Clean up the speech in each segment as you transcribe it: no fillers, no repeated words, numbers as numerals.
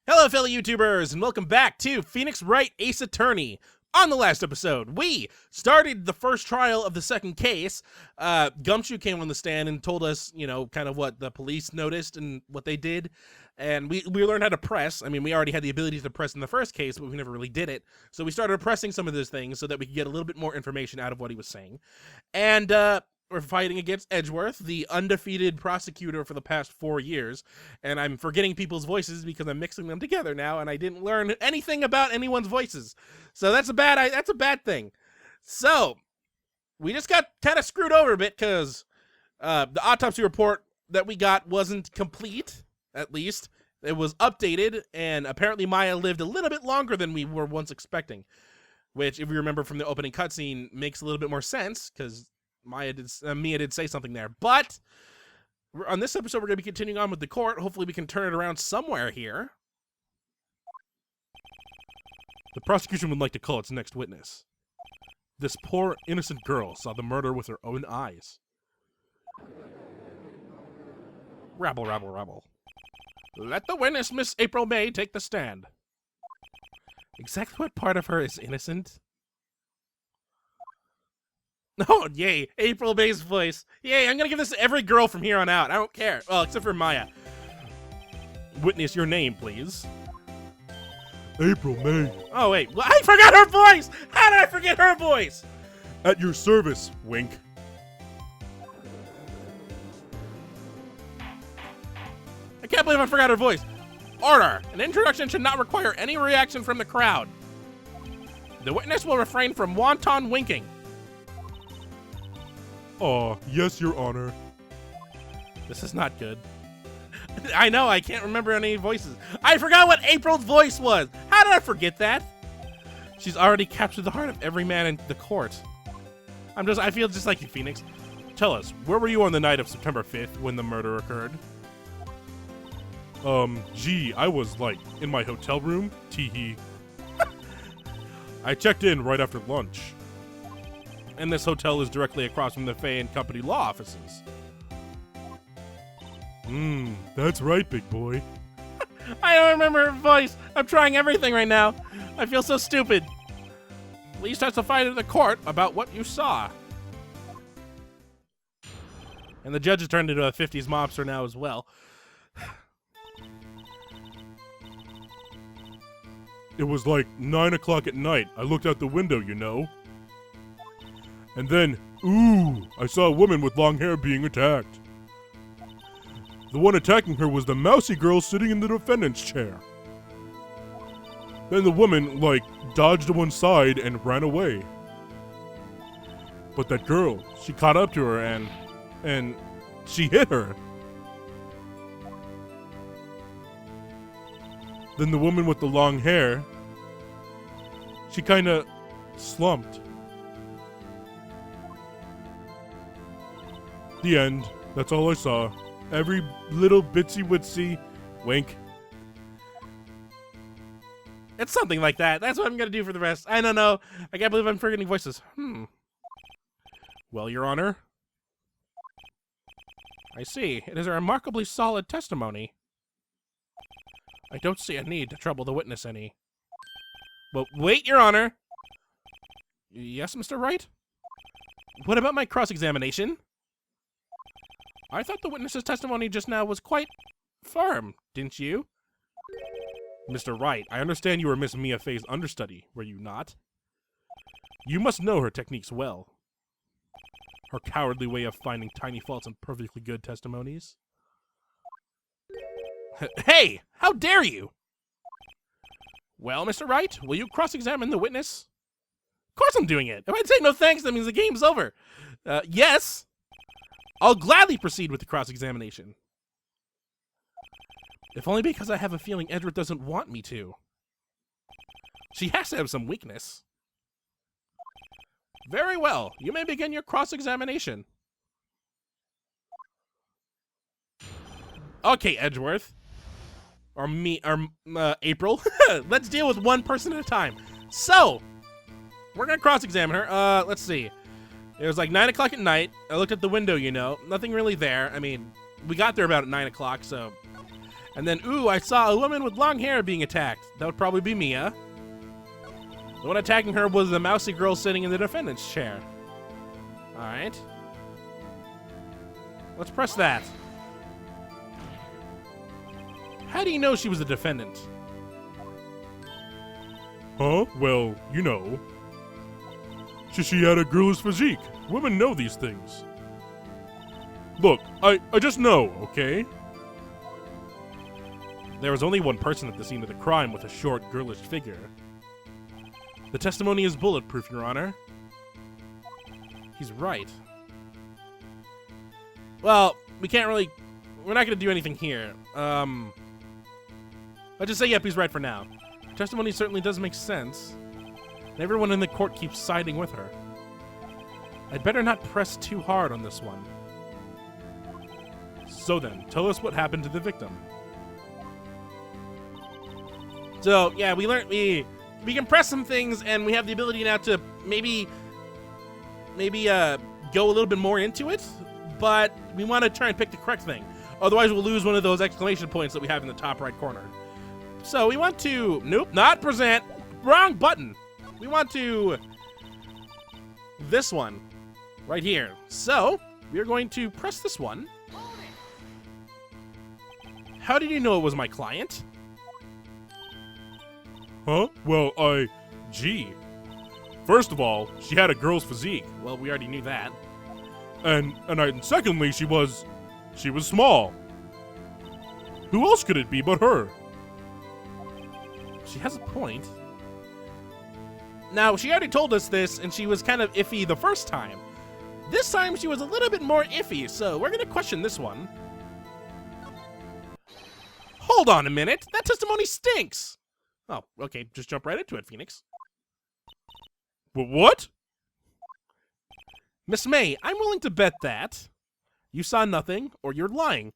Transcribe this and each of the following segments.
Hello, fellow YouTubers, and welcome back to Phoenix Wright Ace Attorney. On the last episode, we started the first trial of the second case. Gumshoe came on the stand and told us, kind of what the police noticed and what they did. And we learned how to press. I mean, we already had the ability to press in the first case, but we never really did it. So we started pressing some of those things so that we could get a little bit more information out of what he was saying. And we're fighting against Edgeworth, the undefeated prosecutor for the past 4 years. And I'm forgetting people's voices because I'm mixing them together now, and I didn't learn anything about anyone's voices. So that's a bad thing. So we just got kind of screwed over a bit because the autopsy report that we got wasn't complete, at least. It was updated, and apparently Maya lived a little bit longer than we were once expecting, which, if we remember from the opening cutscene, makes a little bit more sense because Mia did say something there. But on this episode, we're going to be continuing on with the court. Hopefully we can turn it around somewhere here. The prosecution would like to call its next witness. This poor, innocent girl saw the murder with her own eyes. Rabble, rabble, rabble. Let the witness, Miss April May, take the stand. Exactly what part of her is innocent? Oh, yay. April May's voice. Yay, I'm gonna give this to every girl from here on out. I don't care. Well, except for Maya. Witness, your name, please. April May. Oh, wait. Well, I forgot her voice! How did I forget her voice? At your service, wink. I can't believe I forgot her voice. Order! An introduction should not require any reaction from the crowd. The witness will refrain from wanton winking. Yes, Your Honor. This is not good. I know, I can't remember any voices. I forgot what April's voice was. How did I forget that? She's already captured the heart of every man in the court. I feel just like you, Phoenix. Tell us, where were you on the night of September 5th when the murder occurred? I was, in my hotel room. Teehee. I checked in right after lunch. And this hotel is directly across from the Fey and Company law offices. That's right, big boy. I don't remember her voice. I'm trying everything right now. I feel so stupid. Please testify to the court about what you saw. And the judge has turned into a 50s mobster now as well. It was 9 o'clock at night. I looked out the window, you know. And then, I saw a woman with long hair being attacked. The one attacking her was the mousy girl sitting in the defendant's chair. Then the woman, dodged to one side and ran away. But that girl, she caught up to her and she hit her. Then the woman with the long hair, she kinda slumped. The end. That's all I saw. Every little bitsy-witsy wink. It's something like that. That's what I'm going to do for the rest. I don't know. I can't believe I'm forgetting voices. Well, Your Honor. I see. It is a remarkably solid testimony. I don't see a need to trouble the witness any. But wait, Your Honor. Yes, Mr. Wright? What about my cross-examination? I thought the witness's testimony just now was quite firm, didn't you? Mr. Wright, I understand you were Miss Mia Fey's understudy, were you not? You must know her techniques well. Her cowardly way of finding tiny faults in perfectly good testimonies. Hey! How dare you! Well, Mr. Wright, will you cross-examine the witness? Of course I'm doing it! If I say no thanks, that means the game's over. Yes! I'll gladly proceed with the cross-examination. If only because I have a feeling Edward doesn't want me to. She has to have some weakness. Very well. You may begin your cross-examination. Okay, Edgeworth. Or April. Let's deal with one person at a time. So, we're gonna cross-examine her. Let's see. It was 9 o'clock at night. I looked at the window, nothing really there. I mean, we got there about at 9 o'clock, so And then, ooh, I saw a woman with long hair being attacked. That would probably be Mia. The one attacking her was the mousy girl sitting in the defendant's chair. Alright. Let's press that. How do you know she was the defendant? Huh? Well, you know. She had a girlish physique. Women know these things. Look, I just know, okay? There was only one person at the scene of the crime with a short, girlish figure. The testimony is bulletproof, Your Honor. He's right. Well, we can't really... We're not going to do anything here. I'll just say, yep, he's right for now. Testimony certainly does make sense. And everyone in the court keeps siding with her. I'd better not press too hard on this one. So then, tell us what happened to the victim. So, yeah, we learned... We can press some things, and we have the ability now to maybe go a little bit more into it, but we want to try and pick the correct thing. Otherwise, we'll lose one of those exclamation points that we have in the top right corner. So we want to... Nope, not present. Wrong button. We want to... This one. Right here. So, we're going to press this one. How did you know it was my client? Huh? Well, gee. First of all, she had a girl's physique. Well, we already knew that. And secondly, she was small. Who else could it be but her? She has a point. Now, she already told us this, and she was kind of iffy the first time. This time, she was a little bit more iffy, so we're going to question this one. Hold on a minute. That testimony stinks. Oh, okay. Just jump right into it, Phoenix. What? Miss May, I'm willing to bet that you saw nothing or you're lying.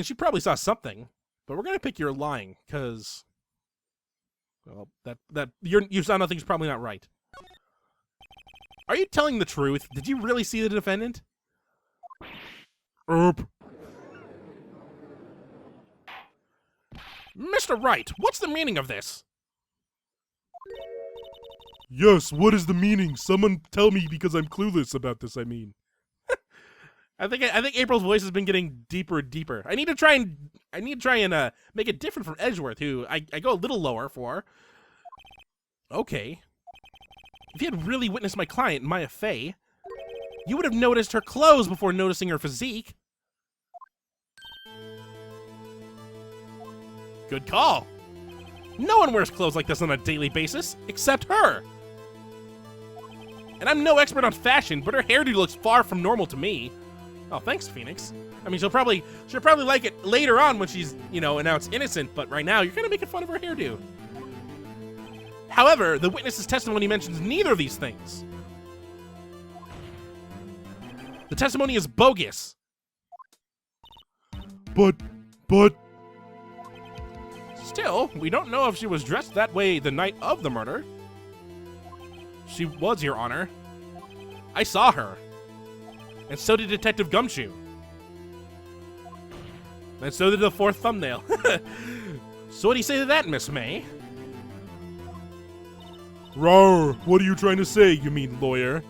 She probably saw something, but we're going to pick you're lying because, well, you saw nothing is probably not right. Are you telling the truth? Did you really see the defendant? Mr. Wright, what's the meaning of this? Yes, what is the meaning? Someone tell me because I'm clueless about this, I mean. I think April's voice has been getting deeper and deeper. I need to try and make it different from Edgeworth, who I go a little lower for. Okay. If you had really witnessed my client, Mia Fey, you would have noticed her clothes before noticing her physique. Good call. No one wears clothes like this on a daily basis, except her. And I'm no expert on fashion, but her hairdo looks far from normal to me. Oh, thanks, Phoenix. I mean, she'll probably like it later on when she's, announced innocent, but right now you're kind of making fun of her hairdo. However, the witness's testimony mentions neither of these things. The testimony is bogus. But... Still, we don't know if she was dressed that way the night of the murder. She was, Your Honor. I saw her. And so did Detective Gumshoe. And so did the fourth thumbnail. So what do you say to that, Miss May? Rawr, what are you trying to say, you mean lawyer?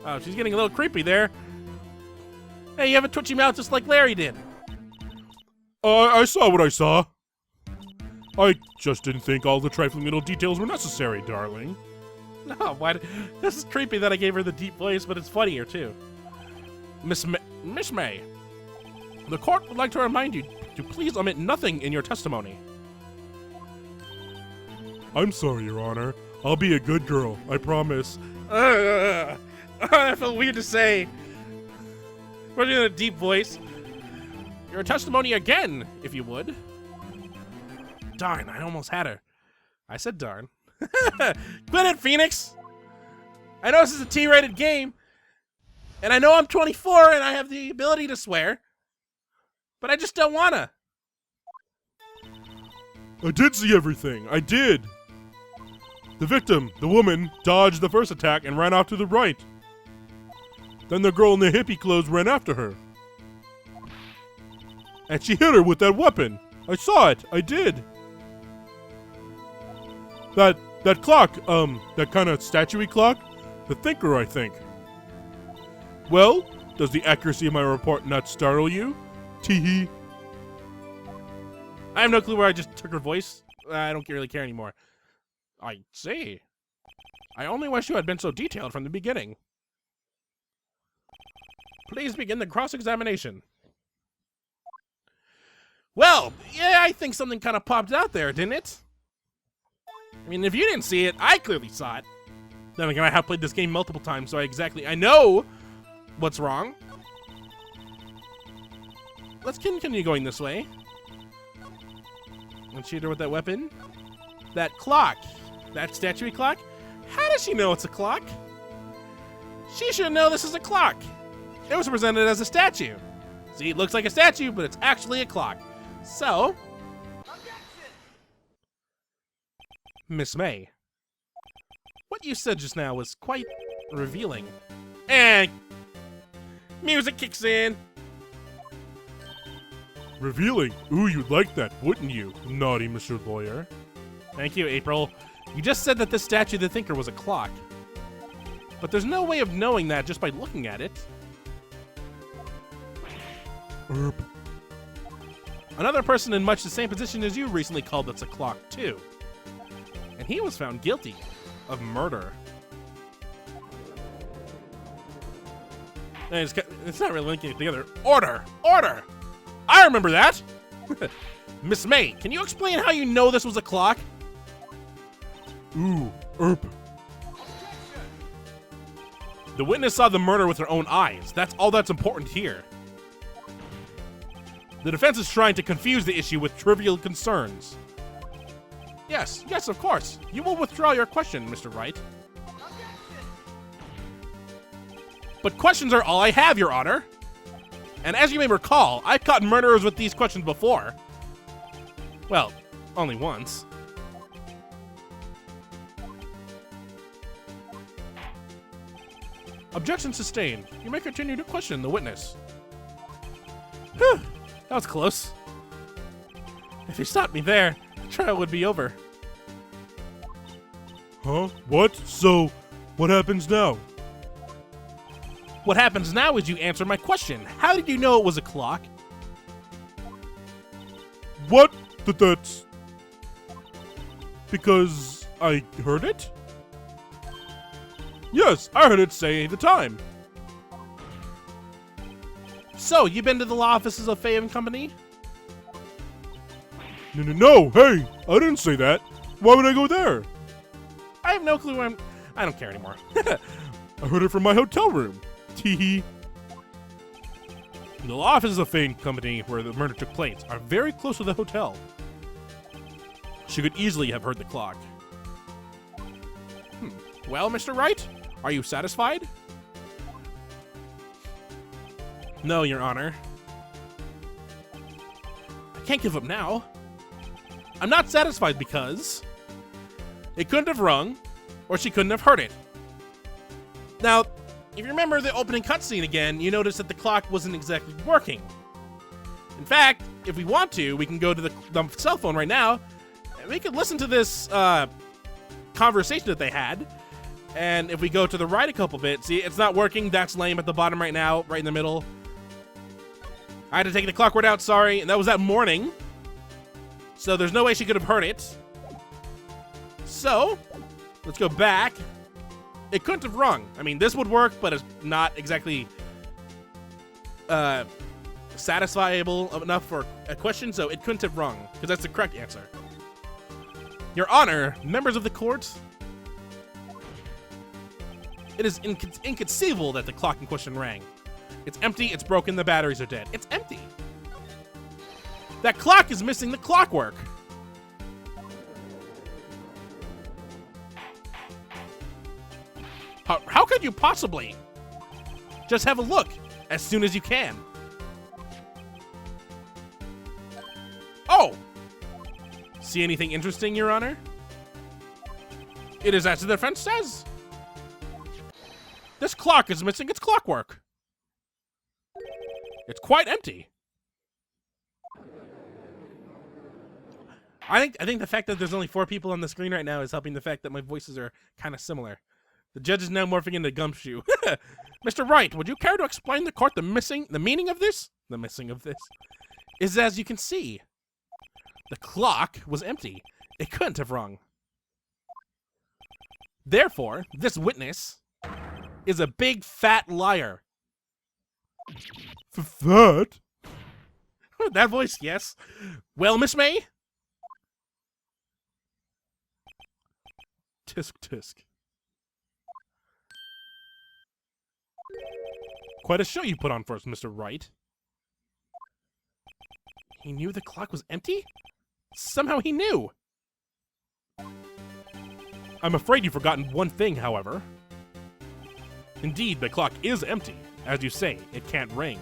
Oh, she's getting a little creepy there. Hey, you have a twitchy mouth just like Larry did. I saw what I saw. I just didn't think all the trifling little details were necessary, darling. No, why? This is creepy that I gave her the deep voice, but it's funnier too. Miss May, the court would like to remind you to please omit nothing in your testimony. I'm sorry, Your Honor. I'll be a good girl, I promise. That felt weird to say. We're doing a deep voice. Your testimony again, if you would. Darn, I almost had her. I said darn. Quit it, Phoenix! I know this is a T-rated game, and I know I'm 24 and I have the ability to swear, but I just don't wanna. I did see everything. I did. The victim, the woman, dodged the first attack and ran off to the right. Then the girl in the hippie clothes ran after her. And she hit her with that weapon. I saw it. I did. That clock, that kind of statue-y clock? The Thinker, I think. Well, does the accuracy of my report not startle you? Tee-hee. I have no clue where I just took her voice. I don't really care anymore. I see. I only wish you had been so detailed from the beginning. Please begin the cross-examination. Well, yeah, I think something kind of popped out there, didn't it? I mean, if you didn't see it, I clearly saw it. Then again, I have played this game multiple times, so I know what's wrong. Let's continue going this way. And shoot her with that weapon. That clock. That statue clock? How does she know it's a clock? She should know this is a clock. It was presented as a statue. See, it looks like a statue, but it's actually a clock. So, Miss May, what you said just now was quite revealing. And music kicks in. Revealing? Ooh, you'd like that, wouldn't you, naughty Mr. Lawyer? Thank you, April. You just said that this statue of the Thinker was a clock. But there's no way of knowing that just by looking at it. Erp. Another person in much the same position as you recently called this a clock, too. And he was found guilty of murder. And it's not really linking it together. Order! Order! I remember that! Miss May, can you explain how you know this was a clock? Ooh, erp. The witness saw the murder with her own eyes. That's all that's important here. The defense is trying to confuse the issue with trivial concerns. Yes, of course. You will withdraw your question, Mr. Wright. But questions are all I have, Your Honor. And as you may recall, I've caught murderers with these questions before. Well, only once. Objection sustained. You may continue to question the witness. Whew, that was close. If you stopped me there, the trial would be over. Huh? What? So, what happens now? What happens now is you answer my question. How did you know it was a clock? What? That's... Because I heard it? Yes, I heard it say the time. So, you been to the law offices of Fey and Company? No, hey, I didn't say that. Why would I go there? I have no clue where I don't care anymore. I heard it from my hotel room. Teehee. The law offices of Fey and Company, where the murder took place, are very close to the hotel. She could easily have heard the clock. Well, Mr. Wright, are you satisfied? No, Your Honor. I can't give up now. I'm not satisfied because it couldn't have rung, or she couldn't have heard it. Now, if you remember the opening cutscene again, you notice that the clock wasn't exactly working. In fact, if we want to, we can go to the cell phone right now, and we can listen to this conversation that they had. And if we go to the right a couple bits, see, it's not working. That's lame at the bottom right now, right in the middle. I had to take the clock word out, sorry. And that was that morning. So there's no way she could have heard it. So, let's go back. It couldn't have rung. I mean, this would work, but it's not exactly satisfiable enough for a question, so it couldn't have rung, because that's the correct answer. Your Honor, members of the court, it is inconceivable that the clock in question rang. It's empty, it's broken, the batteries are dead. It's empty. That clock is missing the clockwork. How could you possibly? Just have a look as soon as you can. Oh! See anything interesting, Your Honor? It is as the defense says. This clock is missing its clockwork. It's quite empty. I think the fact that there's only 4 people on the screen right now is helping the fact that my voices are kind of similar. The judge is now morphing into Gumshoe. Mr. Wright, would you care to explain the court the meaning of this? The missing of this is, as you can see, the clock was empty. It couldn't have rung. Therefore, this witness is a big fat liar. Fat? That voice, yes. Well, Miss May? Tisk tisk. Quite a show you put on for us, Mr. Wright. He knew the clock was empty? Somehow he knew. I'm afraid you've forgotten one thing, however. Indeed, the clock is empty. As you say, it can't ring.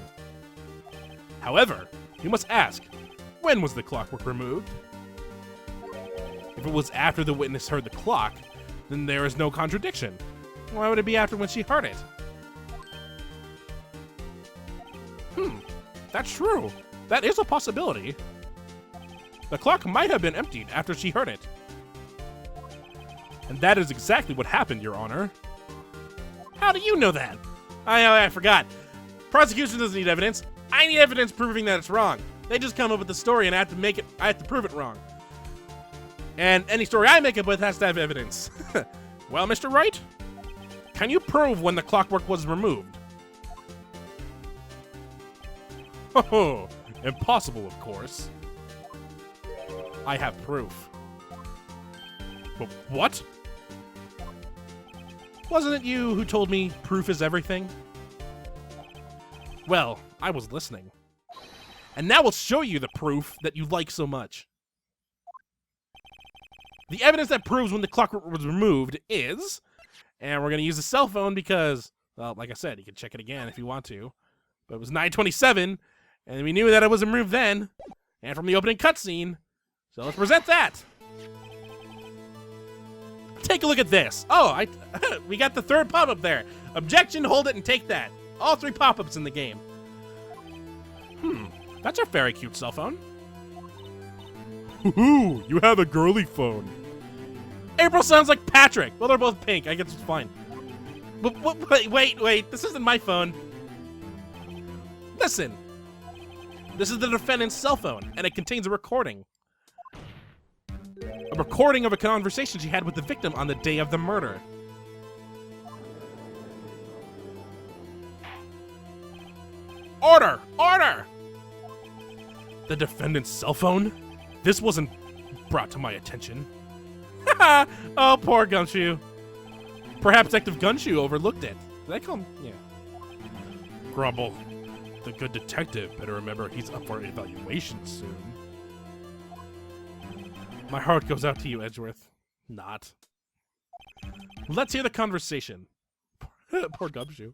However, you must ask, when was the clockwork removed? If it was after the witness heard the clock, then there is no contradiction. Why would it be after when she heard it? That's true. That is a possibility. The clock might have been emptied after she heard it. And that is exactly what happened, Your Honor. How do you know that? I forgot. Prosecution doesn't need evidence. I need evidence proving that it's wrong. They just come up with the story and I have to prove it wrong. And any story I make up with has to have evidence. Well, Mr. Wright, can you prove when the clockwork was removed? Oh, impossible, of course. I have proof. But what? Wasn't it you who told me proof is everything? Well, I was listening. And now we'll show you the proof that you like so much. The evidence that proves when the clockwork was removed is, and we're going to use a cell phone because, well, like I said, you can check it again if you want to, but it was 9:27, and we knew that it was removed then, and from the opening cutscene, so let's present that. Take a look at this. Oh, we got the third pop-up there. Objection, hold it, and take that. All 3 pop-ups in the game. That's a very cute cell phone. Ooh, you have a girly phone. April sounds like Patrick. Well, they're both pink. I guess it's fine. But wait. This isn't my phone. Listen. This is the defendant's cell phone, and it contains a recording. A recording of a conversation she had with the victim on the day of the murder. Order! Order! The defendant's cell phone? This wasn't brought to my attention. Oh, poor Gumshoe. Perhaps Detective Gumshoe overlooked it. Did I call him? Yeah. Grumble. The good detective better remember he's up for evaluation soon. My heart goes out to you, Edgeworth. Not. Let's hear the conversation. Poor Gumshoe.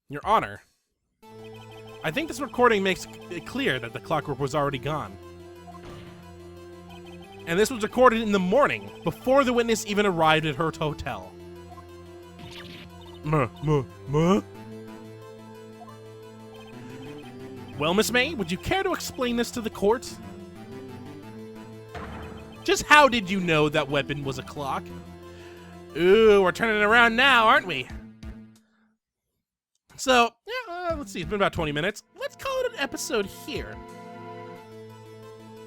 Your Honor, I think this recording makes it clear that the clockwork was already gone. And this was recorded in the morning, before the witness even arrived at her hotel. Well, Miss May, would you care to explain this to the court? Just how did you know that weapon was a clock? Ooh, we're turning it around now, aren't we? So, yeah, let's see, it's been about 20 minutes. Let's call it an episode here.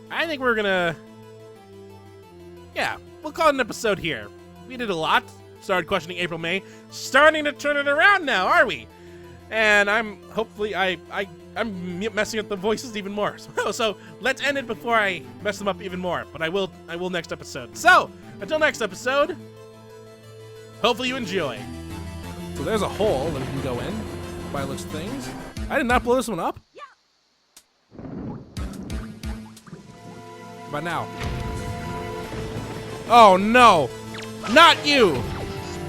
I think we're gonna... Yeah, we'll call it an episode here. We did a lot. Started questioning April May. Starting to turn it around now, are we? And I'm, hopefully, I'm messing up the voices even more. So let's end it before I mess them up even more. But I will next episode. So, until next episode, hopefully you enjoy. So there's a hole that we can go in. By the looks of things. I did not blow this one up. Yeah. By now. Oh no! Not you!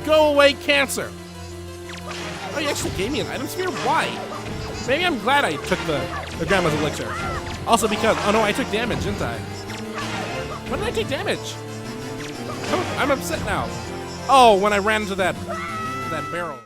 Go away, cancer! Oh, you actually gave me an item sphere? Why? Maybe I'm glad I took the grandma's elixir. Also because, oh no, I took damage, didn't I? When did I take damage? Oh, I'm upset now. Oh, when I ran into that barrel.